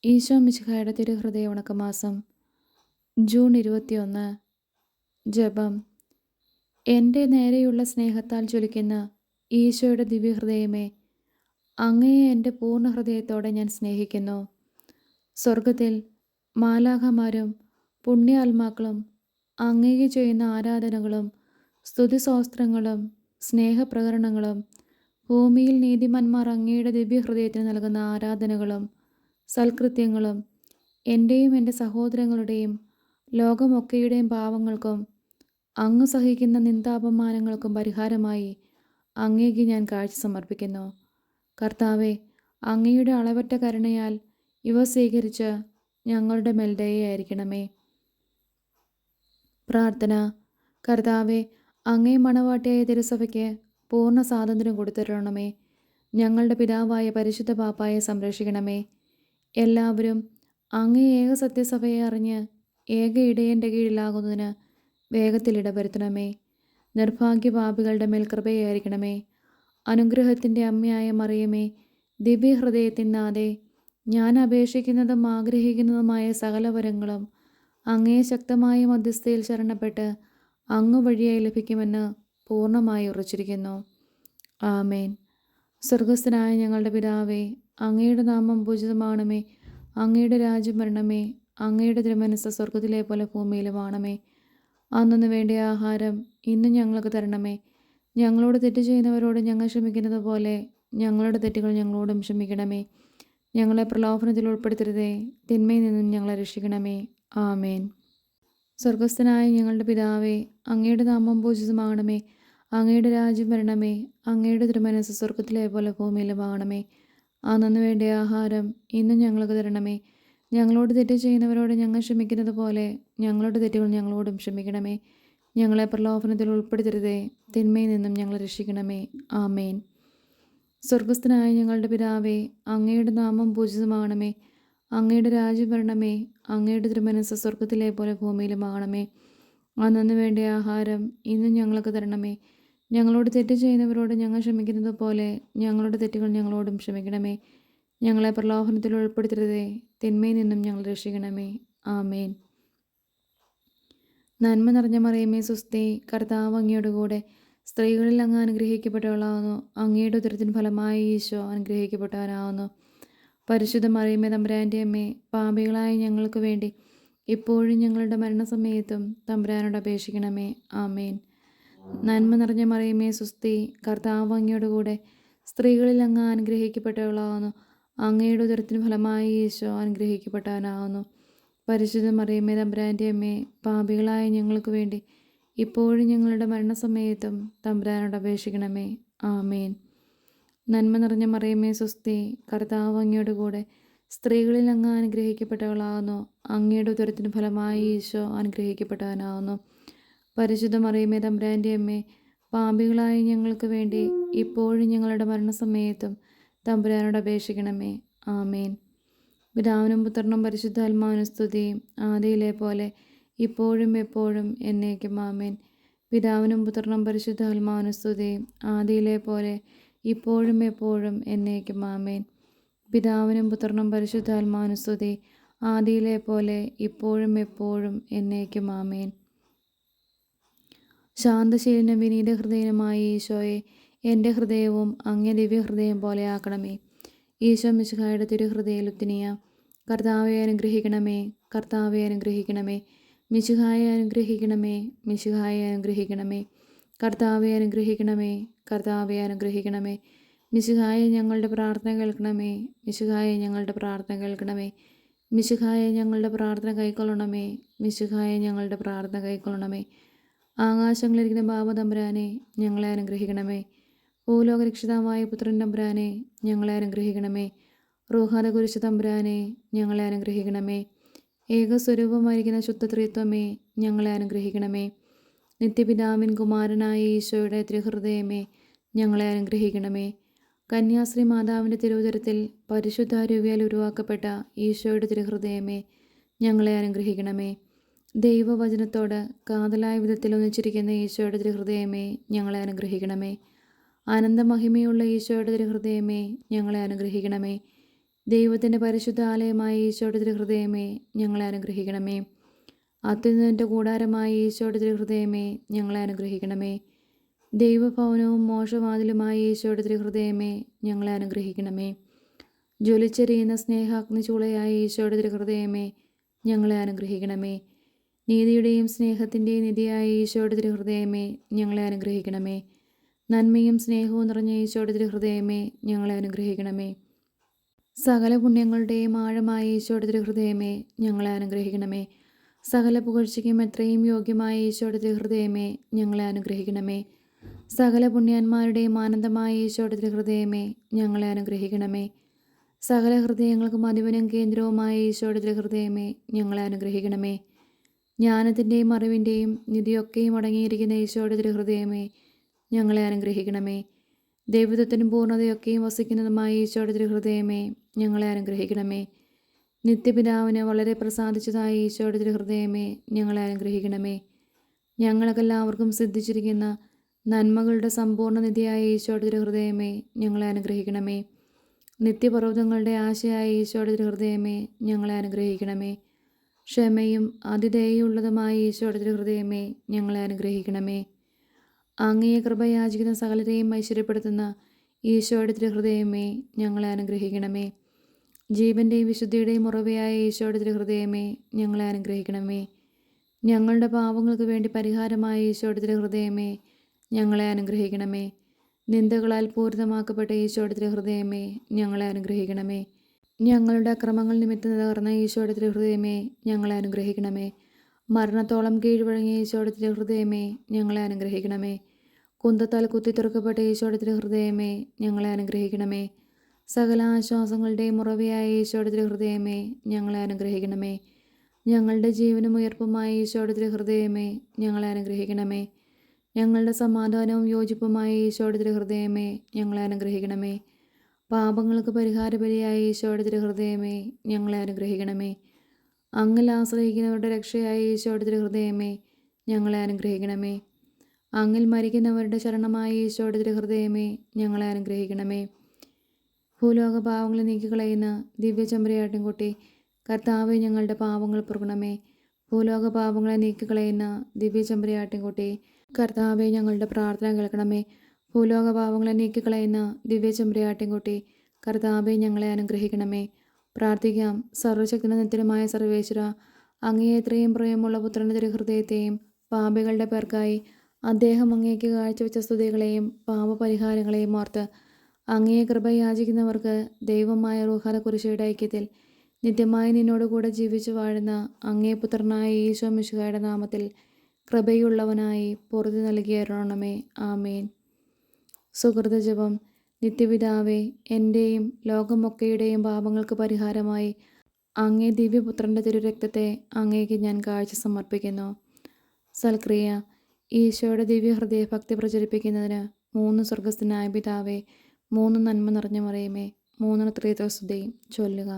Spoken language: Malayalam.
ഈശോ മിശിഹായുടെ തിരുഹൃദയ വണക്കമാസം ജൂൺ 21. ജപം. എൻ്റെ നേരെയുള്ള സ്നേഹത്താൽ ജ്വലിക്കുന്ന ഈശോയുടെ ദിവ്യഹൃദയമേ, അങ്ങയെ എൻ്റെ പൂർണ്ണ ഹൃദയത്തോടെ ഞാൻ സ്നേഹിക്കുന്നു. സ്വർഗത്തിൽ മാലാഖമാരും പുണ്യാത്മാക്കളും അങ്ങേക്ക് ചെയ്യുന്ന ആരാധനകളും സ്തുതിസ്തോത്രങ്ങളും സ്നേഹപ്രകരണങ്ങളും, ഭൂമിയിൽ നീതിമാന്മാർ അങ്ങയുടെ ദിവ്യഹൃദയത്തിന് നൽകുന്ന ആരാധനകളും സൽകൃത്യങ്ങളും, എൻ്റെയും എൻ്റെ സഹോദരങ്ങളുടെയും ലോകമൊക്കെയുടെയും പാവങ്ങൾക്കും അങ്ങ് സഹിക്കുന്ന നിന്ദാപമാനങ്ങൾക്കും പരിഹാരമായി അങ്ങേക്ക് ഞാൻ കാഴ്ച സമർപ്പിക്കുന്നു. കർത്താവെ, അങ്ങയുടെ അളവറ്റ കരുണയാൽ ഇവ സ്വീകരിച്ച് ഞങ്ങളുടെ മേൽ ദയയായിരിക്കണമേ. പ്രാർത്ഥന. കർത്താവെ, അങ്ങേ മണവാട്ടിയായ തിരുസഭയ്ക്ക് പൂർണ്ണ സ്വാതന്ത്ര്യം കൊടുത്തിരണമേ. ഞങ്ങളുടെ പിതാവായ പരിശുദ്ധ പാപ്പായെ സംരക്ഷിക്കണമേ. എല്ലാവരും അങ്ങേ ഏക സത്യസഭയെ അറിഞ്ഞ് ഏക ഇടയൻ്റെ കീഴിലാകുന്നതിന് വേഗത്തിൽ ഇടവരുത്തണമേ. നിർഭാഗ്യപാപികളുടെ മേൽ കൃപയായിരിക്കണമേ. അനുഗ്രഹത്തിൻ്റെ അമ്മയായ മറിയമേ, ദിവ്യഹൃദയത്തിൻ നാഥേ, ഞാൻ അപേക്ഷിക്കുന്നതും ആഗ്രഹിക്കുന്നതുമായ സകല വരങ്ങളും അങ്ങേ ശക്തമായ മധ്യസ്ഥയിൽ ശരണപ്പെട്ട് അങ്ങ് വഴിയായി ലഭിക്കുമെന്ന് പൂർണ്ണമായി ഉറച്ചിരിക്കുന്നു. ആമേൻ. സ്വർഗസ്ഥനായ ഞങ്ങളുടെ പിതാവേ, അങ്ങയുടെ നാമം പൂജിതമാണമേ. അങ്ങയുടെ രാജ്യം വരണമേ. അങ്ങയുടെ തിരുമനസ്സ് സ്വർഗത്തിലെ പോലെ ഭൂമിയിലുമാണമേ. അന്നു വേണ്ട ആഹാരം ഇന്ന് ഞങ്ങൾക്ക് തരണമേ. ഞങ്ങളോട് തെറ്റ് ചെയ്യുന്നവരോട് ഞങ്ങൾ ക്ഷമിക്കുന്നത് പോലെ ഞങ്ങളുടെ തെറ്റുകൾ ഞങ്ങളോടും ക്ഷമിക്കണമേ. ഞങ്ങളെ പ്രലോഭനത്തിൽ ഉൾപ്പെടുത്തരുതേ, തിന്മയിൽ നിന്നും ഞങ്ങളെ രക്ഷിക്കണമേ. ആമേൻ. സ്വർഗസ്ഥനായ ഞങ്ങളുടെ പിതാവേ, അങ്ങയുടെ നാമം പൂജിതമാകണമേ. അങ്ങയുടെ രാജ്യം വരണമേ. അങ്ങയുടെ തിരുമനസ്സ് സ്വർഗത്തിലെ പോലെ ഭൂമിയിലുമാകണമേ. അന്നു വേണ്ട ആഹാരം ഇന്നും ഞങ്ങൾക്ക് തരണമേ. ഞങ്ങളോട് തെറ്റ് ചെയ്യുന്നവരോട് ഞങ്ങൾ ക്ഷമിക്കുന്നത് പോലെ ഞങ്ങളുടെ തെറ്റുകൾ ഞങ്ങളോടും ക്ഷമിക്കണമേ. ഞങ്ങളെ പ്രലോഭനത്തിൽ ഉൾപ്പെടുത്തരുതേ, തിന്മയിൽ നിന്നും ഞങ്ങളെ രക്ഷിക്കണമേ. ആമേൻ. സ്വർഗസ്ഥനായ ഞങ്ങളുടെ പിതാവേ, അങ്ങയുടെ നാമം പൂജിതമാകണമേ. അങ്ങയുടെ രാജ്യം വരണമേ. അങ്ങയുടെ തിരുമനസ്സ് സ്വർഗത്തിലെ പോലെ ഭൂമിയിലുമാകണമേ. അന്നു വേണ്ട ആഹാരം ഇന്നും ഞങ്ങൾക്ക് തരണമേ. ഞങ്ങളോട് തെറ്റ് ചെയ്യുന്നവരോട് ഞങ്ങൾ ക്ഷമിക്കുന്നത് പോലെ ഞങ്ങളുടെ തെറ്റുകൾ ഞങ്ങളോടും ക്ഷമിക്കണമേ. ഞങ്ങളെ പ്രലോഭനത്തിൽ ഉൾപ്പെടുത്തരുതേ, തിന്മയിൽ നിന്നും ഞങ്ങൾ രക്ഷിക്കണമേ. ആമേൻ. നന്മ നിറഞ്ഞ മറിയമേ സുസ്തി, കർത്താവ് അങ്ങയുടെ കൂടെ സ്ത്രീകളിൽ അങ്ങ് അനുഗ്രഹിക്കപ്പെട്ടവളാവുന്നു. അങ്ങയുടെ ഉദരത്തിൻ ഫലമായി ഈശോ അനുഗ്രഹിക്കപ്പെട്ടവനാവുന്നു. പരിശുദ്ധ മറിയമേ തമ്പുരാൻ്റെ അമ്മേ, പാപികളായ ഞങ്ങൾക്ക് വേണ്ടി ഇപ്പോഴും ഞങ്ങളുടെ മരണസമയത്തും തമ്പുരാനോട് അപേക്ഷിക്കണമേ. ആമേൻ. നന്മ നിറഞ്ഞ മറിയമേ സുസ്തി, കർത്താവ് അങ്ങയുടെ കൂടെ സ്ത്രീകളിൽ അങ്ങ് അനുഗ്രഹിക്കപ്പെട്ടവളാവുന്നു. അങ്ങയുടെ ഉദരത്തിന് ഫലമായി ഈശോ അനുഗ്രഹിക്കപ്പെട്ടവനാവുന്നു. പരിശുദ്ധ മറിയമേ തമ്പുരാൻ്റെ അമ്മേ, പാപികളായ ഞങ്ങൾക്ക് വേണ്ടി ഇപ്പോഴും ഞങ്ങളുടെ മരണസമയത്തും തമ്പുരാനോട് അപേക്ഷിക്കണമേ. ആമേൻ. നന്മ നിറഞ്ഞ മറിയമേ സുസ്തി, കർത്താവ് അങ്ങയുടെ കൂടെ സ്ത്രീകളിൽ അങ്ങ് അനുഗ്രഹിക്കപ്പെട്ടവളാവുന്നു. അങ്ങയുടെ ഉദരത്തിന് ഫലമായി ഈശോ അനുഗ്രഹിക്കപ്പെട്ടവനാവുന്നു. പരിശുദ്ധ മറിയമേ തമ്പുരാൻ്റെ അമ്മേ, പാപികളായ ഞങ്ങൾക്ക് വേണ്ടി ഇപ്പോഴും ഞങ്ങളുടെ മരണസമയത്തും തമ്പുരാനോട് അപേക്ഷിക്കണമേ. ആമേൻ. പിതാവിനും പുത്രനും പരിശുദ്ധാത്മാവിനും സ്തുതി, ആദിയിലെ പോലെ ഇപ്പോഴും എപ്പോഴും എന്നേക്കും. ആമേൻ. പിതാവിനും പുത്രനും പരിശുദ്ധാത്മാവിനും സ്തുതി, ആദിയിലെ പോലെ ഇപ്പോഴും എപ്പോഴും എന്നേക്കും. ആമേൻ. പിതാവിനും പുത്രനും പരിശുദ്ധാത്മാവിനും സ്തുതി, ആദിയിലെ പോലെ ഇപ്പോഴും എപ്പോഴും എന്നേക്കും. ആമേൻ. ശാന്തശീലനും വിനീത ഹൃദയനുമായ ഈശോയെ, എൻ്റെ ഹൃദയവും അങ്ങേ ദിവ്യഹൃദയം പോലെ ആക്കണമേ. ഈശോ മിശിഹായുടെ തിരുഹൃദയ ലുത്തിനിയ. കർത്താവെ അനുഗ്രഹിക്കണമേ. കർത്താവെ അനുഗ്രഹിക്കണമേ. മിശിഹായെ അനുഗ്രഹിക്കണമേ. മിശിഹായെ അനുഗ്രഹിക്കണമേ. കർത്താവെ അനുഗ്രഹിക്കണമേ. കർത്താവെ അനുഗ്രഹിക്കണമേ. മിശിഹായെ ഞങ്ങളുടെ പ്രാർത്ഥന കേൾക്കണമേ. മിശിഹായെ ഞങ്ങളുടെ പ്രാർത്ഥന കേൾക്കണമേ. മിശിഹായെ ഞങ്ങളുടെ പ്രാർത്ഥന കൈക്കൊള്ളണമേ. മിശിഹായെ ഞങ്ങളുടെ പ്രാർത്ഥന കൈക്കൊള്ളണമേ. ആകാശങ്ങളിരിക്കുന്ന ബാബ തമ്പുരാനെ, ഞങ്ങളെ അനുഗ്രഹിക്കണമേ. ഭൂലോക രക്ഷിതാവായ പുത്രൻ തമ്പുരാനെ, ഞങ്ങളെ അനുഗ്രഹിക്കണമേ. റൂഹാദ കുരിശ് തമ്പുരാനെ, ഞങ്ങളെ അനുഗ്രഹിക്കണമേ. ഏകസ്വരൂപമായിരിക്കുന്ന ശുദ്ധത്രിത്വമേ, ഞങ്ങളെ അനുഗ്രഹിക്കണമേ. നിത്യപിതാവിൻ കുമാരനായ ഈശോയുടെ തിരുഹൃദയമേ, ഞങ്ങളെ അനുഗ്രഹിക്കണമേ. കന്യാശ്രീ മാതാവിൻ്റെ തിരുവുദരത്തിൽ പരിശുദ്ധാരൂപിയാൽ ഉരുവാക്കപ്പെട്ട ഈശോയുടെ തിരുഹൃദയമേ, ഞങ്ങളെ അനുഗ്രഹിക്കണമേ. ദൈവവചനത്തോട് കാതലായ വിധത്തിൽ ഒന്നിച്ചിരിക്കുന്ന ഈശോയുടെ തിരുഹൃദയമേ, ഞങ്ങളെ അനുഗ്രഹിക്കണമേ. അനന്തമഹിമയുള്ള ഈശോയുടെ തിരുഹൃദയമേ, ഞങ്ങളെ അനുഗ്രഹിക്കണമേ. ദൈവത്തിൻ്റെ പരിശുദ്ധ ആലയമായ ഈശോയുടെ തിരുഹൃദയമേ, ഞങ്ങളെ അനുഗ്രഹിക്കണമേ. അത്യുന്നതൻ്റെ കൂടാരമായ ഈശോയുടെ തിരുഹൃദയമേ, ഞങ്ങളെ അനുഗ്രഹിക്കണമേ. ദൈവഭവനവും മോക്ഷവാതിലുമായ ഈശോയുടെ തിരുഹൃദയമേ, ഞങ്ങളെ അനുഗ്രഹിക്കണമേ. ജ്വലിച്ചെറിയുന്ന സ്നേഹാഗ്നിചൂളയായ ഈശോയുടെ തിരുഹൃദയമേ, ഞങ്ങളെ അനുഗ്രഹിക്കണമേ. നീതിയുടെയും സ്നേഹത്തിൻ്റെയും നിധിയായ ഈശോയുടെ തിരുഹൃദയമേ, ഞങ്ങളെ അനുഗ്രഹിക്കണമേ. നന്മയും സ്നേഹവും നിറഞ്ഞ ഈശോയുടെ തിരുഹൃദയമേ, ഞങ്ങളെ അനുഗ്രഹിക്കണമേ. സകല പുണ്യങ്ങളുടെയും ആഴമായ ഈശോയുടെ തിരുഹൃദയമേ, ഞങ്ങളെ അനുഗ്രഹിക്കണമേ. സകല പുകഴ്ചയ്ക്കും എത്രയും യോഗ്യമായ ഈശോയുടെ തിരുഹൃദയമേ, ഞങ്ങളെ അനുഗ്രഹിക്കണമേ. സകല പുണ്യാന്മാരുടെയും ആനന്ദമായ ഈശോയുടെ തിരുഹൃദയമേ, ഞങ്ങളെ അനുഗ്രഹിക്കണമേ. സകല ഹൃദയങ്ങൾക്കും അധിപനും കേന്ദ്രവുമായ ഈശോയുടെ തിരുഹൃദയമേ, ഞങ്ങളെ അനുഗ്രഹിക്കണമേ. ജ്ഞാനത്തിൻ്റെയും അറിവിൻ്റെയും നിധിയൊക്കെയും അടങ്ങിയിരിക്കുന്ന ഈശോയുടെ തിരുഹൃദയമേ, ഞങ്ങളെ അനുഗ്രഹിക്കണമേ. ദൈവത്വത്തിനും പൂർണ്ണതയൊക്കെയും വസിക്കുന്നതുമായ ഈശോയുടെ തിരുഹൃദയമേ, ഞങ്ങളെ അനുഗ്രഹിക്കണമേ. നിത്യപിതാവിന് വളരെ പ്രസാദിച്ചതായ ഈശോയുടെ തിരുഹൃദയമേ, ഞങ്ങളെ അനുഗ്രഹിക്കണമേ. ഞങ്ങൾക്കെല്ലാവർക്കും സിദ്ധിച്ചിരിക്കുന്ന നന്മകളുടെ സമ്പൂർണ്ണ നിധിയായ ഈശോയുടെ തിരുഹൃദയമേ, ഞങ്ങളെ അനുഗ്രഹിക്കണമേ. നിത്യപർവ്വതങ്ങളുടെ ആശയായ ഈശോയുടെ തിരുഹൃദയമേ, ഞങ്ങളെ അനുഗ്രഹിക്കണമേ. ക്ഷമയും അതിദയുള്ളതുമായ ഈശോയുടെ തിരുഹൃദയമേ, ഞങ്ങളെ അനുഗ്രഹിക്കണമേ. അങ്ങയെ കൃപയാചിക്കുന്ന സകലരെയും ഐശ്വര്യപ്പെടുത്തുന്ന ഈശോയുടെ തിരുഹൃദയമേ, ഞങ്ങളെ അനുഗ്രഹിക്കണമേ. ജീവൻ്റെയും വിശുദ്ധിയുടെയും ഉറവയായ ഈശോയുടെ തിരുഹൃദയമേ, ഞങ്ങളെ അനുഗ്രഹിക്കണമേ. ഞങ്ങളുടെ പാവങ്ങൾക്ക് വേണ്ടി പരിഹാരമായ ഈശോയുടെ തിരുഹൃദയമേ, ഞങ്ങളെ അനുഗ്രഹിക്കണമേ. നിന്ദകളാൽ പൂരിതമാക്കപ്പെട്ട ഈശോയുടെ തിരുഹൃദയമേ, ഞങ്ങളെ അനുഗ്രഹിക്കണമേ. ഞങ്ങളുടെ അക്രമങ്ങൾ നിമിത്തം തകർന്ന ഈശോയുടെ തിരുഹൃദയമേ, ഞങ്ങളെ അനുഗ്രഹിക്കണമേ. മരണത്തോളം കീഴ്വഴങ്ങിയ ഈശോയുടെ തിരുഹൃദയമേ, ഞങ്ങളെ അനുഗ്രഹിക്കണമേ. കുന്തത്താൽ കുത്തി തുറക്കപ്പെട്ട ഈശോയുടെ തിരുഹൃദയമേ, ഞങ്ങളെ അനുഗ്രഹിക്കണമേ. സകല ആശ്വാസങ്ങളുടെയും ഉറവയായ ഈശോയുടെ തിരുഹൃദയമേ, ഞങ്ങളെ അനുഗ്രഹിക്കണമേ. ഞങ്ങളുടെ ജീവനും ഉയർപ്പുമായ ഈശോയുടെ തിരുഹൃദയമേ, ഞങ്ങളെ അനുഗ്രഹിക്കണമേ. ഞങ്ങളുടെ സമാധാനവും യോജിപ്പുമായ ഈശോയുടെ തിരുഹൃദയമേ, ഞങ്ങളെ അനുഗ്രഹിക്കണമേ. പാപങ്ങൾക്ക് പരിഹാരബലിയായ ഈശോയുടെ തിരുഹൃദയമേ, ഞങ്ങളെ അനുഗ്രഹിക്കണമേ. അങ്ങിൽ ആശ്രയിക്കുന്നവരുടെ രക്ഷയായ ഈശോയുടെ തിരുഹൃദയമേ, ഞങ്ങളെ അനുഗ്രഹിക്കണമേ. അങ്ങിൽ മരിക്കുന്നവരുടെ ശരണമായ ഈശോയുടെ തിരുഹൃദയമേ, ഞങ്ങളെ അനുഗ്രഹിക്കണമേ. ഭൂലോക പാവങ്ങളെ നീക്കിക്കളയുന്ന ദിവ്യചെമ്പരിയാട്ടിൻകുട്ടി, കർത്താവെ, ഞങ്ങളുടെ പാവങ്ങൾ പൊറുക്കണമേ. ഭൂലോക പാവങ്ങളെ നീക്കിക്കളയുന്ന ദിവ്യചെമ്പരിയാട്ടിൻകുട്ടി, കർത്താവെ, ഞങ്ങളുടെ പ്രാർത്ഥന കേൾക്കണമേ. ഭൂലോക പാവങ്ങളെ നീക്കിക്കളയുന്ന ദിവ്യചെമ്പരിയാട്ടിൻകുട്ടി, കർത്താവെ, ഞങ്ങളെ അനുഗ്രഹിക്കണമേ. പ്രാർത്ഥിക്കാം. സർവശക്തനും നിത്യനുമായ സർവേശ്വര, അങ്ങയെ എത്രയും പ്രിയമുള്ള പുത്രൻ്റെ തിരുഹൃദയത്തെയും പാപികളുടെ പേർക്കായി അദ്ദേഹം അങ്ങേക്ക് കാഴ്ചവെച്ച സ്തുതികളെയും പാപപരിഹാരങ്ങളെയും ഓർത്ത് അങ്ങയെ കൃപയാചിക്കുന്നവർക്ക് ദൈവമായ റൂഹാല കുരിശയുടെ ഐക്യത്തിൽ നിത്യമായി നിന്നോടുകൂടെ ജീവിച്ചു വാഴുന്ന അങ്ങേ പുത്രനായ ഈശോ മിശിഹായുടെ നാമത്തിൽ കൃപയുള്ളവനായി പൊറുതി നൽകിയരുളണമേ. ആമേൻ. സുഹൃത ജപം. നിത്യപിതാവേ, എൻ്റെയും ലോകമൊക്കെയുടെയും പാപങ്ങൾക്ക് പരിഹാരമായി അങ്ങേ ദിവ്യപുത്രൻ്റെ തിരുരക്തത്തെ അങ്ങേക്ക് ഞാൻ കാഴ്ച സമർപ്പിക്കുന്നു. സൽക്രിയ. ഈശോയുടെ ദിവ്യഹൃദയ ഭക്തി പ്രചരിപ്പിക്കുന്നതിന് 3 സ്വർഗസ്ഥനായ പിതാവേ, 3 നന്മ നിറഞ്ഞ മറിയമേ, 3 ത്രിത്വസ്തുതി ചൊല്ലുക.